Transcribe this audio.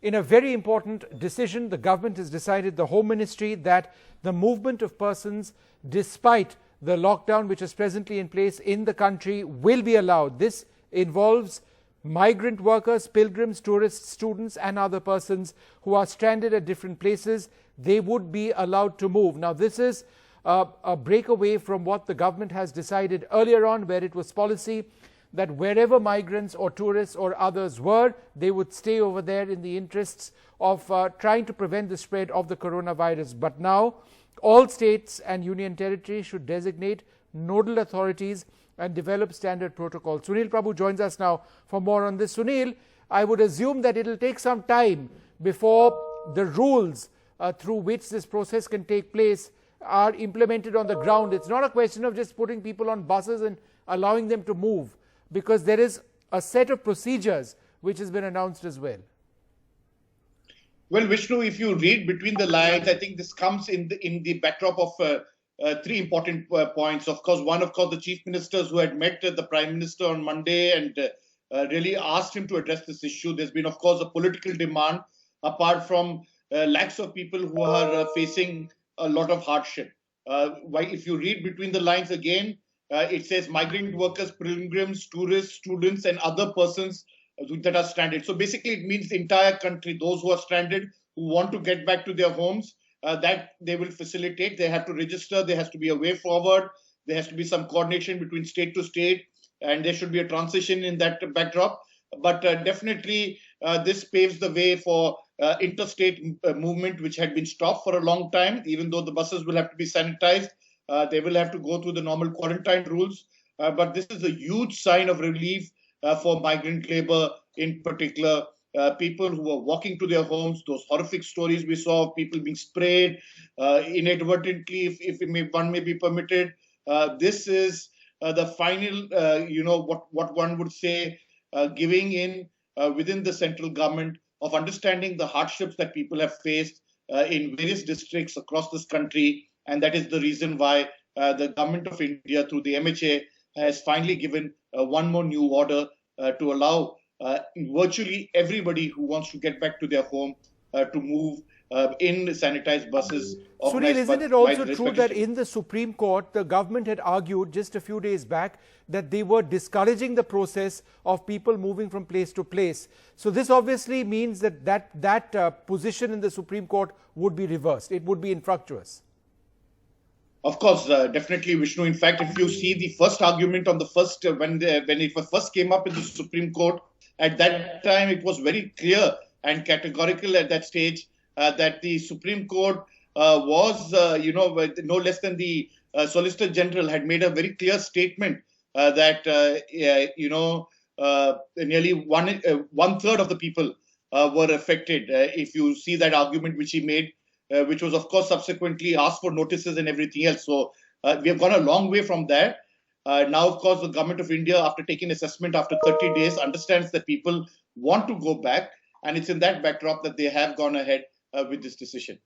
In a very important decision, the government has decided, the Home Ministry, that the movement of persons, despite the lockdown which is presently in place in the country, will be allowed. This involves migrant workers, pilgrims, tourists, students and other persons who are stranded at different places. They would be allowed to move. Now, this is a breakaway from what the government has decided earlier on, where it was policy that wherever migrants or tourists or others were, they would stay over there in the interests of trying to prevent the spread of the coronavirus. But now, all states and union territories should designate nodal authorities and develop standard protocols. Sunil Prabhu joins us now for more on this. Sunil, I would assume that it will take some time before the rules through which this process can take place are implemented on the ground. It's not a question of just putting people on buses and allowing them to move, because there is a set of procedures which has been announced as well. Well, Vishnu, if you read between the lines, I think this comes in the backdrop of three important points. Of course, the chief ministers who had met the prime minister on Monday and really asked him to address this issue. There's been, of course, a political demand, apart from lakhs of people who are facing a lot of hardship. If you read between the lines again, it says migrant workers, pilgrims, tourists, students, and other persons that are stranded. So basically, it means the entire country, those who are stranded, who want to get back to their homes, that they will facilitate. They have to register. There has to be a way forward. There has to be some coordination between state to state, and there should be a transition in that backdrop. But definitely, this paves the way for interstate movement, which had been stopped for a long time. Even though the buses will have to be sanitized, they will have to go through the normal quarantine rules. But this is a huge sign of relief for migrant labor, in particular, people who are walking to their homes. Those horrific stories we saw of people being sprayed inadvertently, if one may be permitted. This is the final, what one would say, giving in within the central government of understanding the hardships that people have faced in various districts across this country. And that is the reason why the government of India, through the MHA, has finally given one more new order to allow virtually everybody who wants to get back to their home to move in sanitized buses. Sunil, isn't it also true that in the Supreme Court, the government had argued just a few days back that they were discouraging the process of people moving from place to place? So this obviously means that position in the Supreme Court would be reversed. It would be infructuous. Of course, definitely, Vishnu. In fact, if you see the first argument on the first, when it first came up in the Supreme Court, at that time, it was very clear and categorical at that stage that the Supreme Court was, no less than the Solicitor General had made a very clear statement that, nearly one third of the people were affected. If you see that argument which he made, which was, of course, subsequently asked for notices and everything else. So we have gone a long way from there. Now, of course, the government of India, after taking assessment after 30 days, understands that people want to go back. And it's in that backdrop that they have gone ahead with this decision.